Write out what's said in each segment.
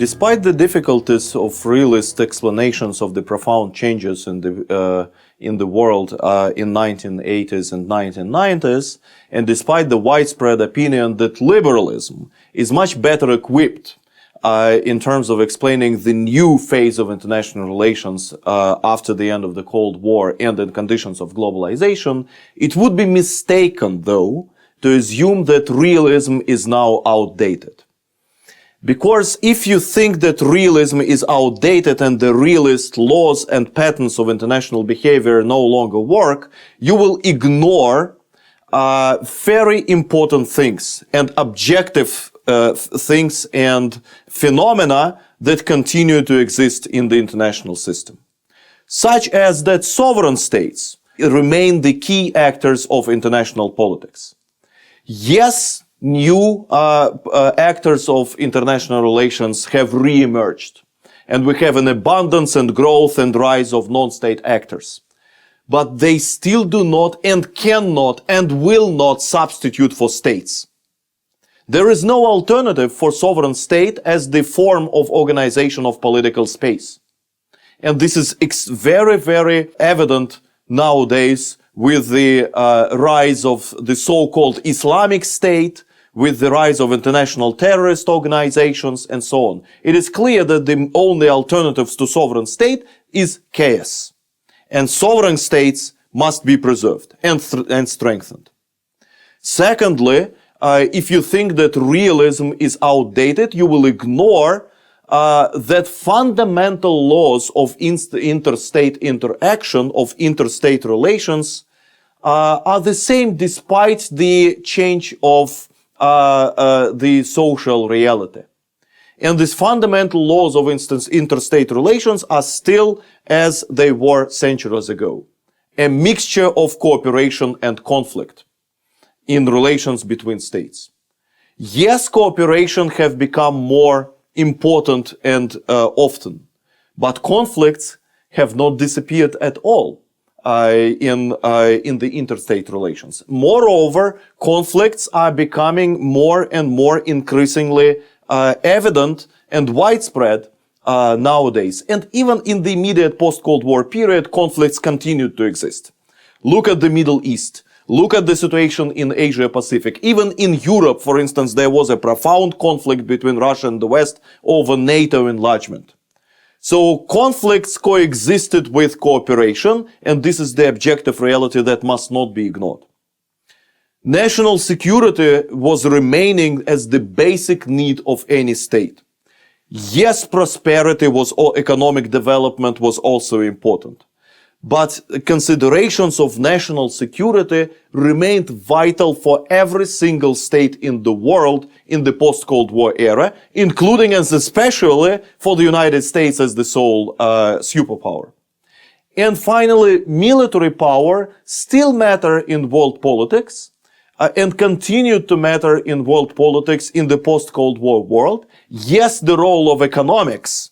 Despite the difficulties of realist explanations of the profound changes in the world in 1980s and 1990s, and despite the widespread opinion that liberalism is much better equipped in terms of explaining the new phase of international relations after the end of the Cold War and in conditions of globalization, it would be mistaken, though, to assume that realism is now outdated. Because if you think that realism is outdated and the realist laws and patterns of international behavior no longer work, you will ignore very important things and objective things and phenomena that continue to exist in the international system, such as that sovereign states remain the key actors of international politics. Yes, new actors of international relations have re-emerged, and we have an abundance and growth and rise of non-state actors. But they still do not and cannot and will not substitute for states. There is no alternative for sovereign state as the form of organization of political space. And this is very, very evident nowadays with the rise of the so-called Islamic State, with the rise of international terrorist organizations, and so on. It is clear that the only alternatives to sovereign state is chaos. And sovereign states must be preserved and strengthened. Secondly, if you think that realism is outdated, you will ignore that fundamental laws of interstate interaction, of interstate relations, are the same despite the change of the social reality. And these fundamental laws of interstate relations are still as they were centuries ago. A mixture of cooperation and conflict in relations between states. Yes, cooperation have become more important and often, but conflicts have not disappeared at all in the interstate relations. Moreover, conflicts are becoming more and more increasingly evident and widespread nowadays. And even in the immediate post-Cold War period, conflicts continued to exist. Look at the Middle East. Look at the situation in Asia Pacific. Even in Europe, for instance, there was a profound conflict between Russia and the West over NATO enlargement. So conflicts coexisted with cooperation, and this is the objective reality that must not be ignored. National security was remaining as the basic need of any state. Yes, prosperity was, or economic development was also important. But considerations of national security remained vital for every single state in the world in the post-Cold War era, including and especially for the United States as the sole superpower. And finally, military power still matter in world politics and continued to matter in world politics in the post-Cold War world. Yes, the role of economics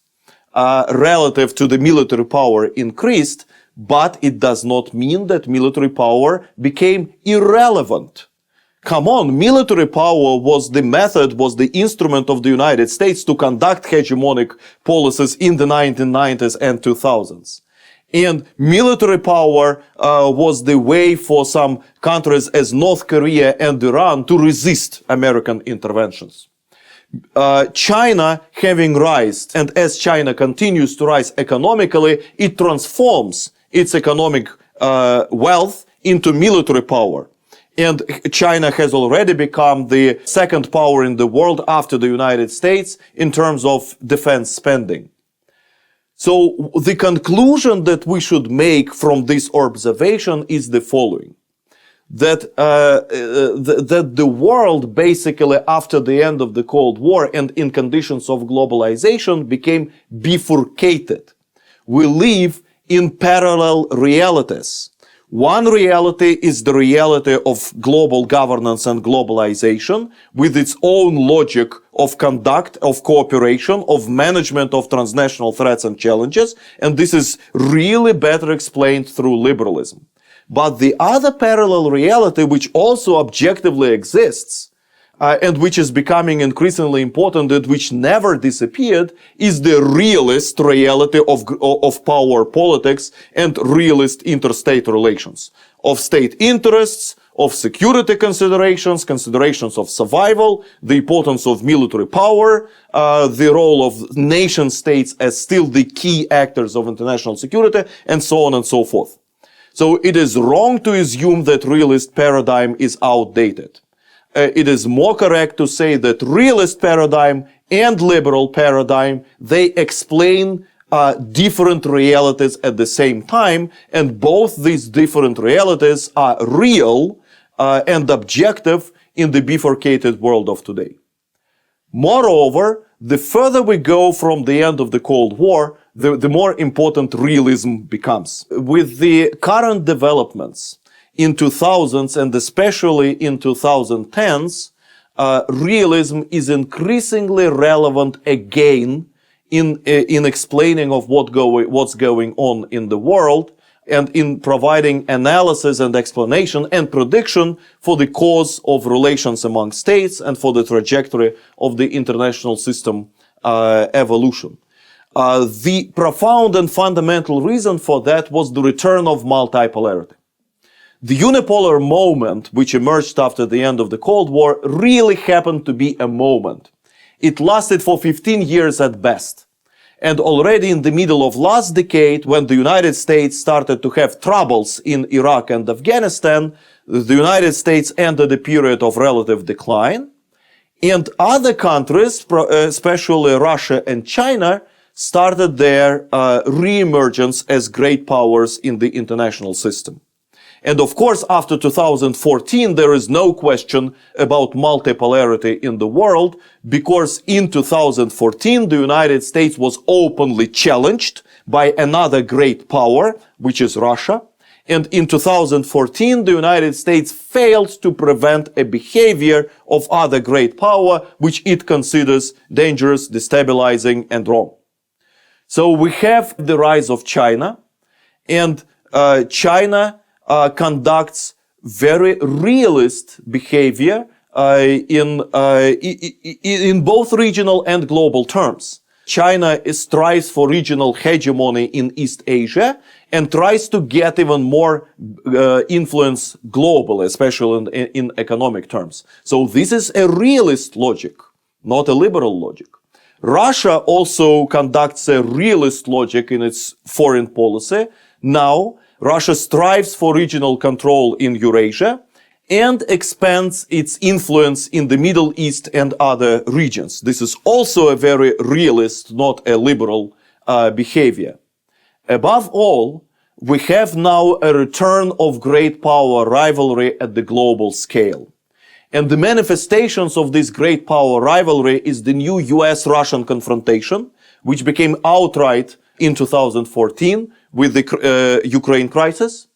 relative to the military power increased, but it does not mean that military power became irrelevant. Come on, military power was the method, was the instrument of the United States to conduct hegemonic policies in the 1990s and 2000s. And military power was the way for some countries as North Korea and Iran to resist American interventions. China having risen, and as China continues to rise economically, it transforms its economic wealth into military power. And China has already become the second power in the world after the United States in terms of defense spending. So the conclusion that we should make from this observation is the following. That the world basically after the end of the Cold War and in conditions of globalization became bifurcated. We live in parallel realities. One reality is the reality of global governance and globalization with its own logic of conduct, of cooperation, of management of transnational threats and challenges, and this is really better explained through liberalism. But the other parallel reality, which also objectively exists, and which is becoming increasingly important and which never disappeared, is the realist reality of power politics and realist interstate relations, of state interests, of security considerations, considerations of survival, the importance of military power, the role of nation states as still the key actors of international security, and so on and so forth. So it is wrong to assume that realist paradigm is outdated. It is more correct to say that realist paradigm and liberal paradigm, they explain different realities at the same time, and both these different realities are real and objective in the bifurcated world of today. Moreover, the further we go from the end of the Cold War, the more important realism becomes. With the current developments in 2000s and especially in 2010s, realism is increasingly relevant again in explaining of what's going on in the world and in providing analysis and explanation and prediction for the cause of relations among states and for the trajectory of the international system evolution. The profound and fundamental reason for that was the return of multipolarity. The unipolar moment, which emerged after the end of the Cold War, really happened to be a moment. It lasted for 15 years at best. And already in the middle of last decade, when the United States started to have troubles in Iraq and Afghanistan, the United States entered a period of relative decline. And other countries, especially Russia and China, started their re-emergence as great powers in the international system. And of course, after 2014, there is no question about multipolarity in the world, because in 2014, the United States was openly challenged by another great power, which is Russia. And in 2014, the United States failed to prevent a behavior of other great power, which it considers dangerous, destabilizing, and wrong. So we have the rise of China, and China conducts very realist behavior in both regional and global terms. China strives for regional hegemony in East Asia and tries to get even more influence globally, especially in economic terms. So this is a realist logic, not a liberal logic. Russia also conducts a realist logic in its foreign policy. Now, Russia strives for regional control in Eurasia and expands its influence in the Middle East and other regions. This is also a very realist, not a liberal behavior. Above all, we have now a return of great power rivalry at the global scale. And the manifestations of this great power rivalry is the new US-Russian confrontation, which became outright in 2014 with the Ukraine crisis,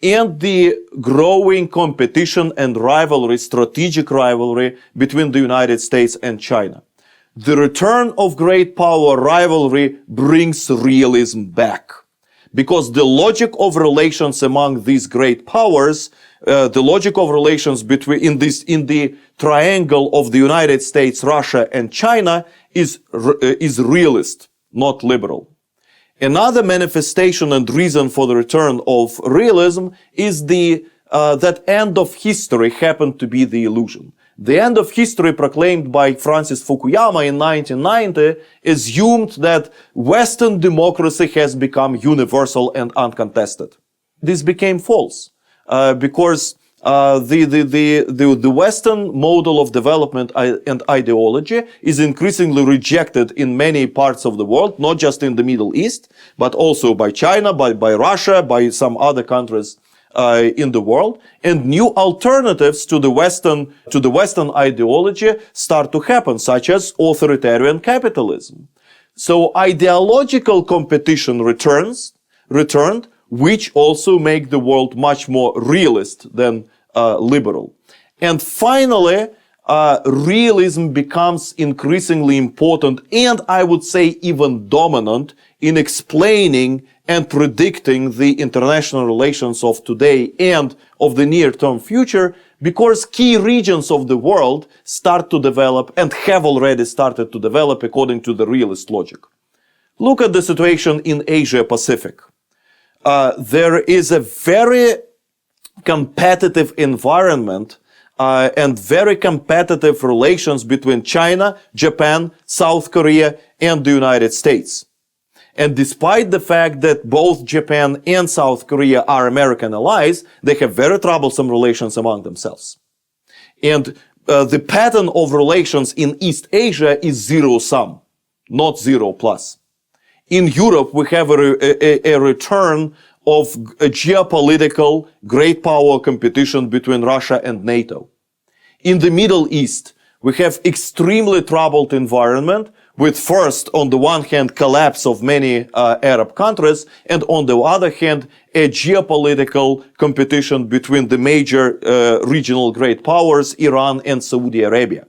and the growing competition and rivalry, strategic rivalry between the United States and China. The return of great power rivalry brings realism back, because the logic of relations among these great powers, the logic of relations between in the triangle of the United States, Russia, and China is realist, not liberal. Another manifestation and reason for the return of realism is that end of history happened to be the illusion. The end of history proclaimed by Francis Fukuyama in 1990 assumed that Western democracy has become universal and uncontested. This became false because the Western model of development and ideology is increasingly rejected in many parts of the world, not just in the Middle East, but also by China, by Russia, by some other countries in the world. And new alternatives to the Western ideology start to happen, such as authoritarian capitalism. So ideological competition returned, which also make the world much more realist than liberal. And finally, realism becomes increasingly important and I would say even dominant in explaining and predicting the international relations of today and of the near-term future, because key regions of the world start to develop and have already started to develop according to the realist logic. Look at the situation in Asia Pacific. There is a very competitive environment and very competitive relations between China, Japan, South Korea, and the United States. And despite the fact that both Japan and South Korea are American allies, they have very troublesome relations among themselves. And the pattern of relations in East Asia is zero-sum, not zero plus. In Europe, we have a return of a geopolitical great power competition between Russia and NATO. In the Middle East, we have extremely troubled environment with, first, on the one hand, collapse of many Arab countries, and on the other hand, a geopolitical competition between the major regional great powers, Iran and Saudi Arabia.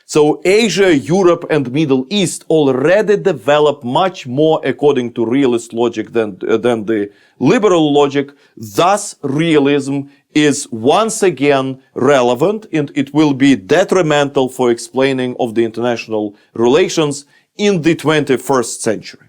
So Asia, Europe, and Middle East already develop much more according to realist logic than the liberal logic. Thus, realism is once again relevant, and it will be detrimental for explaining of the international relations in the 21st century.